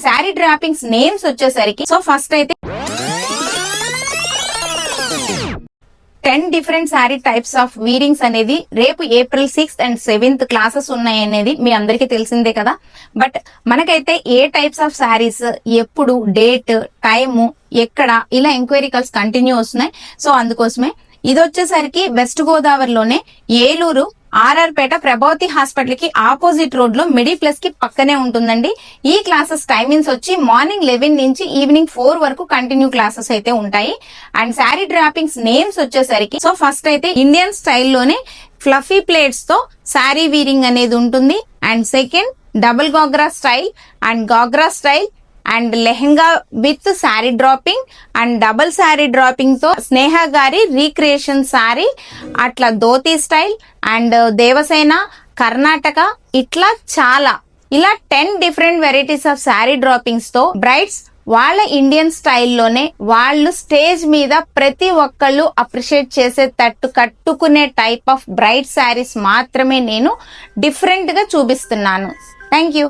Sari drapings names వచ్చేసరికి so first అయితే 10 different sari types of వీరింగ్స్ అనేది రేపు April 6th and 7th classes ఉన్నాయి అనేది మీ అందరికీ తెలిసిందే కదా. బట్ మనకైతే ఏ టైప్స్ ఆఫ్ శారీస్, ఎప్పుడు, డేట్, టైము, ఎక్కడ, ఇలా ఎంక్వైరీ కాల్స్ కంటిన్యూ వస్తున్నాయి. సో అందుకోసమే ఇది వచ్చేసరికి వెస్ట్ గోదావరిలోనే ఏలూరు ఆర్ఆర్పేట ప్రభావతి హాస్పిటల్ కి ఆపోజిట్ రోడ్ లో మిడిల్ ప్లస్ కి పక్కనే ఉంటుందండి. ఈ క్లాసెస్ టైమింగ్స్ వచ్చి మార్నింగ్ 11 నుంచి ఈవినింగ్ 4 వరకు కంటిన్యూ క్లాసెస్ అయితే ఉంటాయి. అండ్ శారీ డ్రాపింగ్స్ నేమ్స్ వచ్చేసరికి సో ఫస్ట్ అయితే ఇండియన్ స్టైల్లోనే ఫ్లఫీ ప్లేట్స్ తో శారీ వీరింగ్ అనేది ఉంటుంది. And second double ghagra style and ghagra style and lehenga with sari draping and double sari draping తో స్నేహ గారి రీక్రియేషన్ శారీ, అట్లా ధోతి స్టైల్ అండ్ దేవసేన కర్ణాటక, ఇట్లా చాలా ఇలా 10 different varieties of sari drapings తో బ్రైడ్స్ వాళ్ళ ఇండియన్ స్టైల్లోనే వాళ్ళు స్టేజ్ మీద ప్రతి ఒక్కళ్ళు అప్రిషియేట్ చేసేటట్టు కట్టుకునే టైప్ ఆఫ్ బ్రైడ్ శారీస్ మాత్రమే నేను డిఫరెంట్ గా చూపిస్తున్నాను. Thank you.